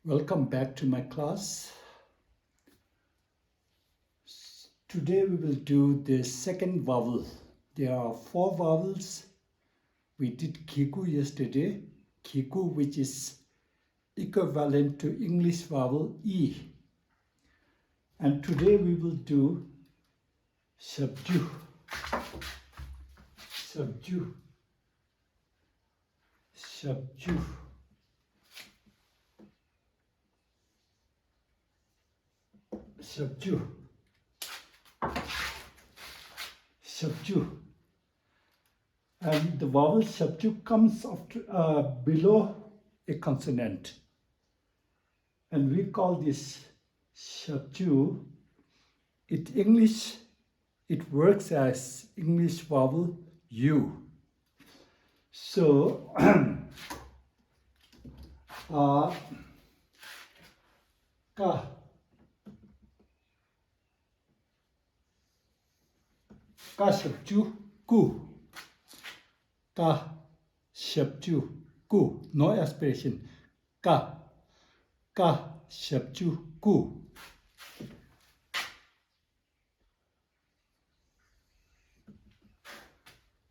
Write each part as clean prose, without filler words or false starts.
Welcome back to my class. Today we will do the second vowel. There are 4 vowels. We did kiku yesterday. Kiku, which is equivalent to English vowel E. And today we will do subdue. Subdue. Subdue. Subdue. Subdue. And the vowel subdue comes after, below a consonant. And we call this subdue. In English, it works as English vowel U. So, ka, ka subdue ku. Ka subdue ku. No aspiration. Ka subdue ku.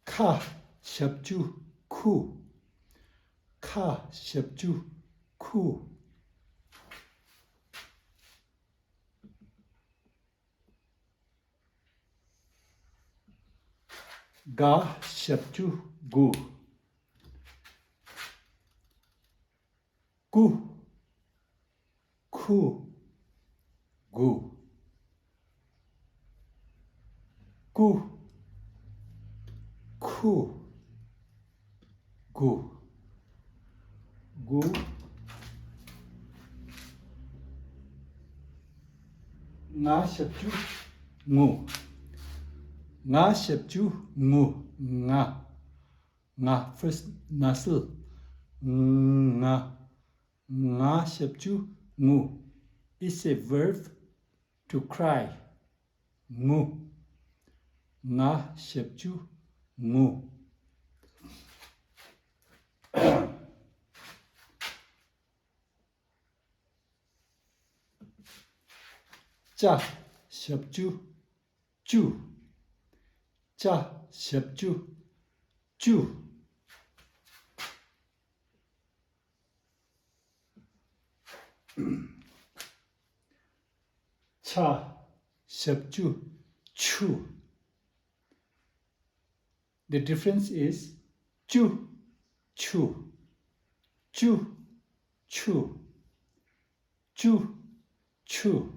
Ka subdue ku. Ka subdue ku. Ga subdue gu. Gu. Ku. Gu. Gu. Ku. Gu. Gu. Nga subdue ngu. Nga subdue ngu. Nga. Nga first nasal. Nga. Nga subdue ngu. It's a verb to cry. Ngu. Nga subdue ngu. Cha subdue chu. Cha subdue chu. Cha subdue chu. The difference is chu, chu, chu, chu, chu, chu.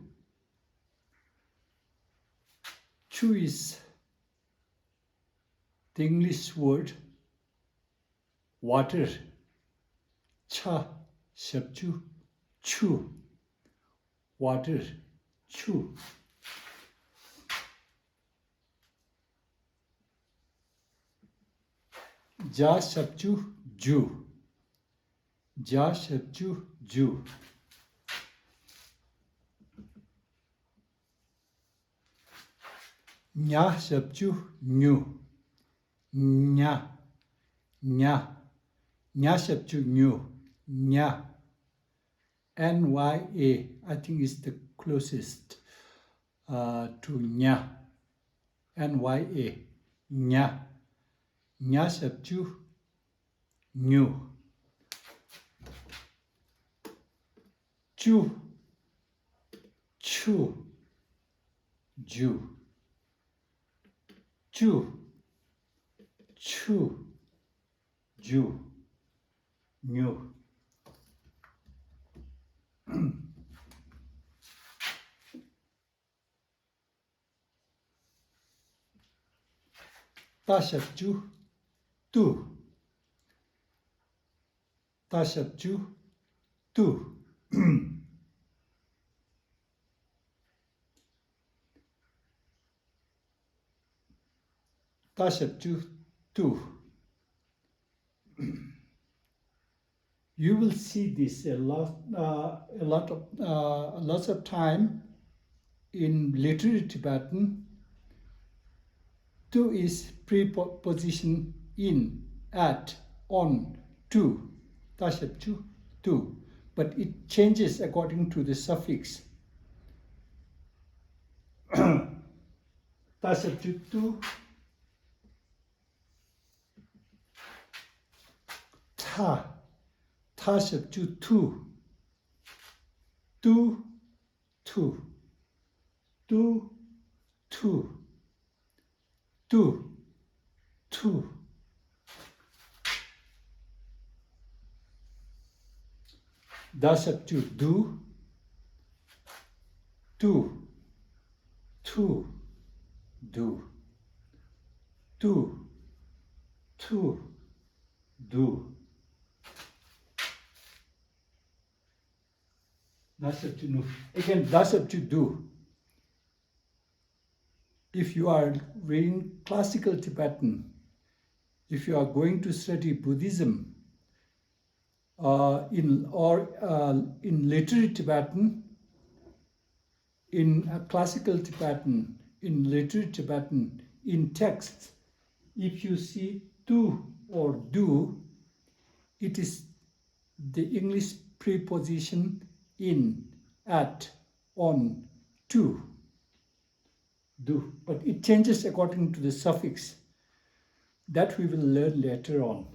Chu is the English word water. Cha subdue chu. Water, chu. Ja subdue ju. Ja subdue ju. Nya subdue nyu. Nya. Nya. Nya subdue nyu. Nya. Nya, I think is the closest to nya. Nya. Nya. Nya subdue nyu. Chu. Chu. Ju. Chu. Chu. Ju. Nyu. Ta subdue tu. Ta subdue tu. Ta subdue tu. You will see this lots of time in literary Tibetan. To is preposition in, at, on, to. Ta subdue to. but it changes according to the suffix. Ta subject tu, ta, ta subject tu, tu, tu, tu, tu, tu, tu. Da subject do, tu, tu, do, tu, tu, do. Da subject nu. Again, da subject do. If you are reading classical Tibetan, if you are going to study Buddhism, in literary Tibetan, in classical Tibetan, in literary Tibetan, in texts, if you see tu or do, it is the English preposition in, at, on, to, do. But it changes according to the suffix. That we will learn later on.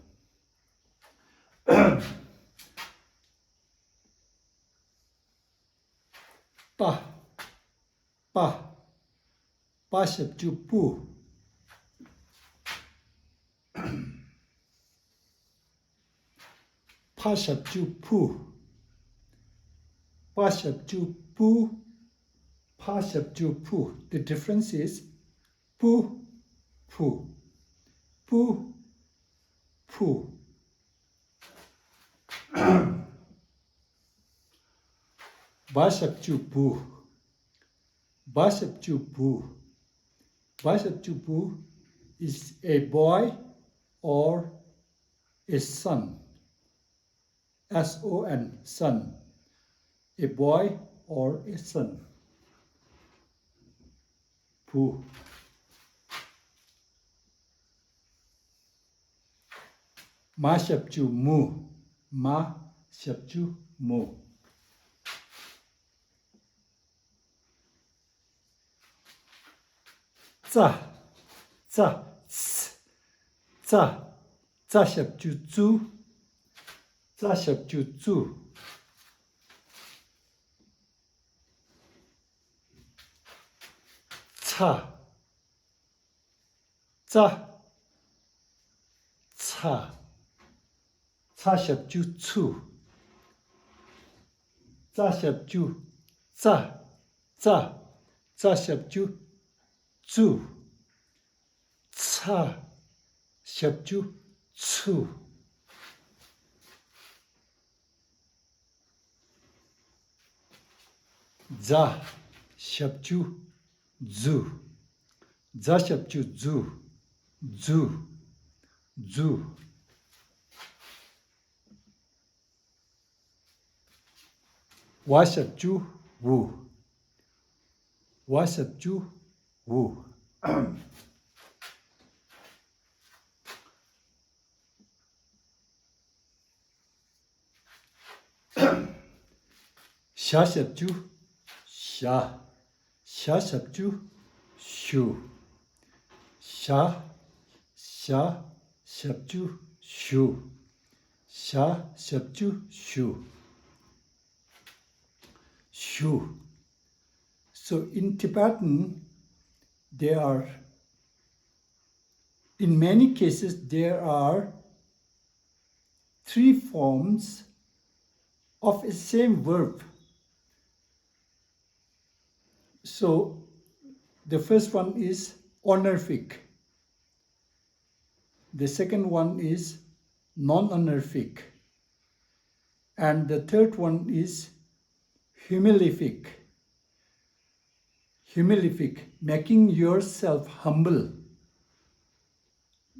Pa, pa, pa subject pu. Pa subject pu. Pa subject pu. Pa subject pu. The difference is pu, pu, pu, pu. Ba subject pu. Ba subject pu. Ba subject pu is a boy or a son. S-O-N, son. A boy or a son. Pu. Ma subject mu. Ma subject mu. Za, za, ts, za, za subject zu. Za subject zu. Ca, ca, ca. Ca subject zu. Za subject za, za, za subject zu. Ca subject zu. Za subject zu. Za subject zu. Zu, zu. Wa subject wu. Wa subject wu. Sha subject sha. Sha subject shu. Sha, sha subject shu. Sha subject shu. Shu. So in Tibetan, in many cases, there are three forms of a same verb. So the first one is honorific. The second one is non-honorific. And the third one is humilific. Humilific, making yourself humble.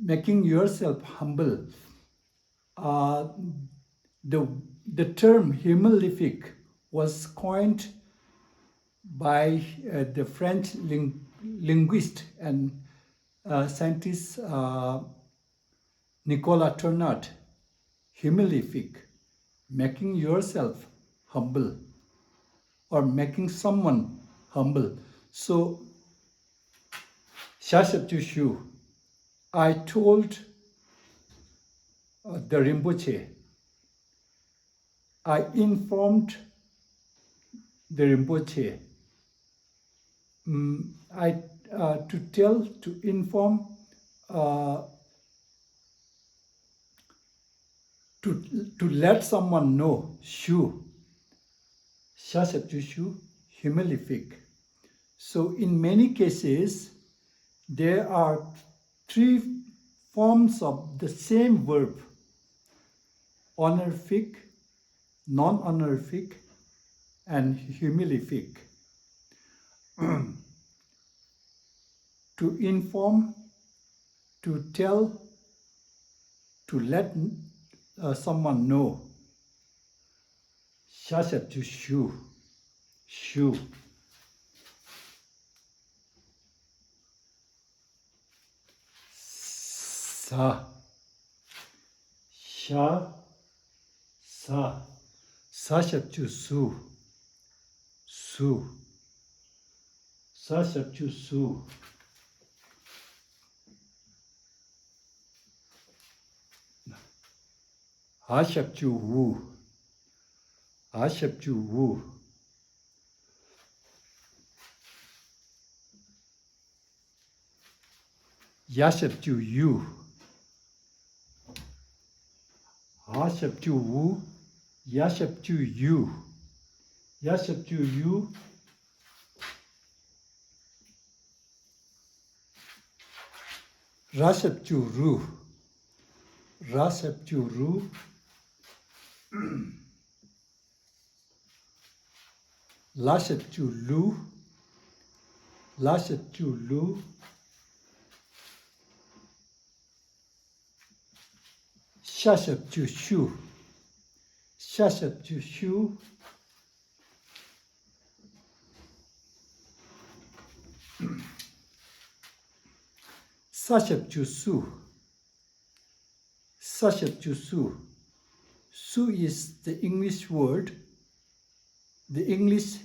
Making yourself humble. The term humilific was coined by the French linguist and scientist, Nicolas Tornat. Humilific. making yourself humble or making someone humble. So, Shashapju Shu, I told the Rinpoche, I informed the Rinpoche, to inform, to let someone know, Shu, Shashapju Shu, humilific. So in many cases, there are three forms of the same verb: honorific, non-honorific, and humilific. To inform, to tell, to let someone know. Shashapju Shu, Shu. Sa, Sha, Sa. Shashapju Su, Su. Shashapju Su. Hashapju Wu, Hashapju Wu. Yashapju Yu, Hashapju Wu, Yashapju Yu, Yashapju Yu, Rashapju Ru, Rashapju Ru, Lashapju Lu, Lashapju Lu, Shashapju Shu, Shashapju Shu, Sashapju Su, Sashapju Su. Su is the English word, the English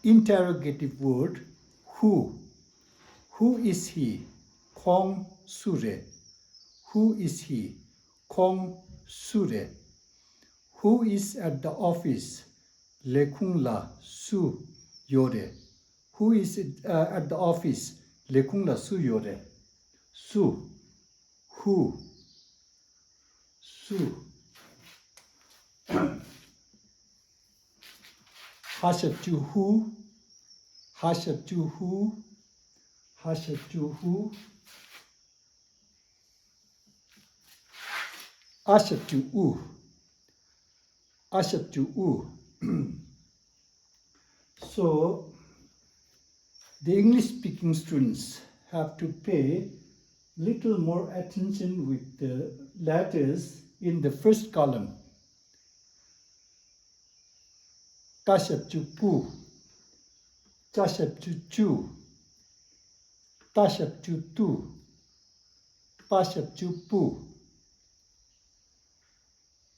interrogative word, who. Who is he? Kong Sure. Who is he? Kong Sure. Who is at the office? Lekung La Su Yore. Who is at the office? Lekung La Su Yore. Su. Who? Su. Hashapju Hu. Hashapju Hu. Hashapju Hu. Ashapju U. Ashapju U. So, the English-speaking students have to pay little more attention with the letters in the first column. Tashapju Pu, Tashapju Chu, Tashapju Tu, Pashapju Pu.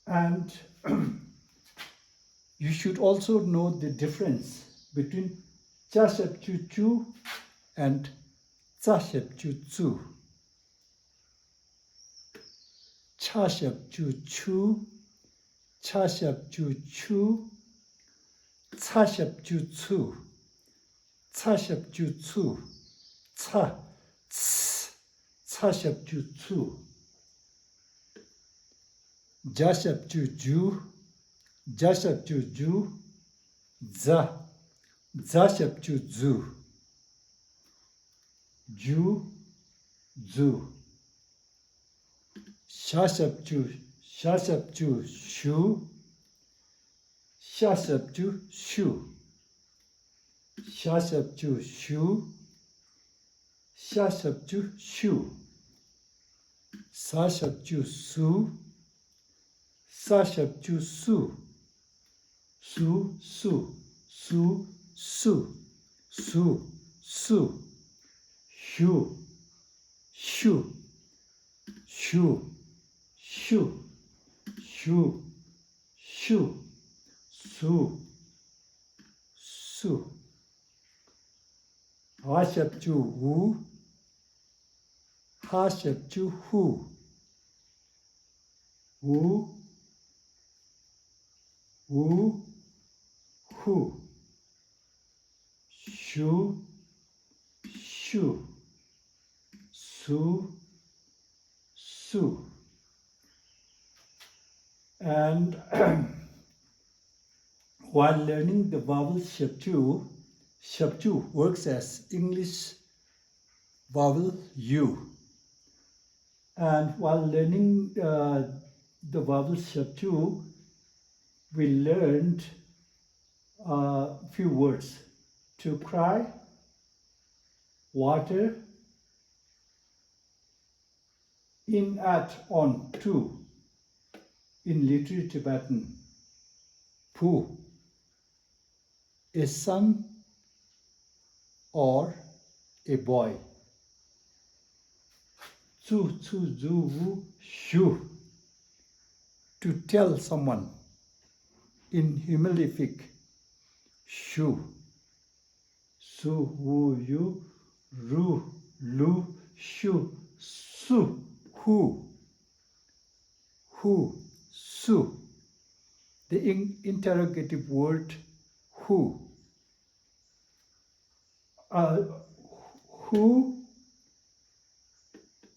And you should also know the difference between Chashapju Chu and Chashapju Tsu. Chashapju Chu, Chashapju Chu, Chashapju Tsu, Chashapju Tsu, Cha, Ts, Chashapju Tsu. Jashapju Ju, Jashapju Ju, Za, Zashapju Zu, Ju, Zu. Shashapju, Shashapju Shu, Shashapju Shu, Shashapju Shu, Shashapju Shu, Sashapju Su, Sashapju Su, Su, Su, Su, Su, Su, Su, Shu, Shu, Shu, Shu, Shu, Shu. shu, su, su. Ha shape chu, wu. Ha shape chu, hu. Wu, wu, hu. Shu, shu. Su, su. And while learning the vowel Shapchu works as English vowel U. And while learning the vowel Shapchu, we learned a few words: to cry, water, in, at, on, to, in literary Tibetan, pu, a son or a boy. Zu, zu, zu, wu, shu, to tell someone. In humilific, shu, su, wu, yu, ru, lu, shu, su, hu, su. The interrogative word who. Who,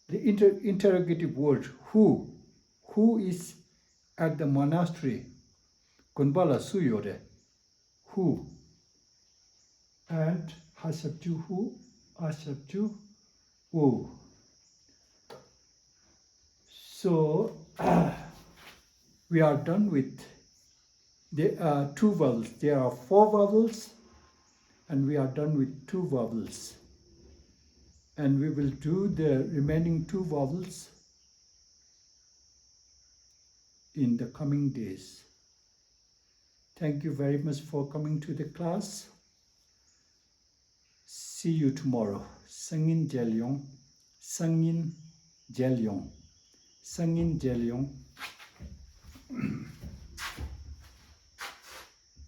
the interrogative word who is at the monastery. Kunbala suyore, who. And hasabju who, asabju who. So we are done with the 2 vowels. There are 4 vowels, and we are done with 2 vowels. And we will do the remaining 2 vowels in the coming days. Thank you very much for coming to the class. See you tomorrow. Sangin Jelyong, Sangin Jelyong, Sangin Jelyong.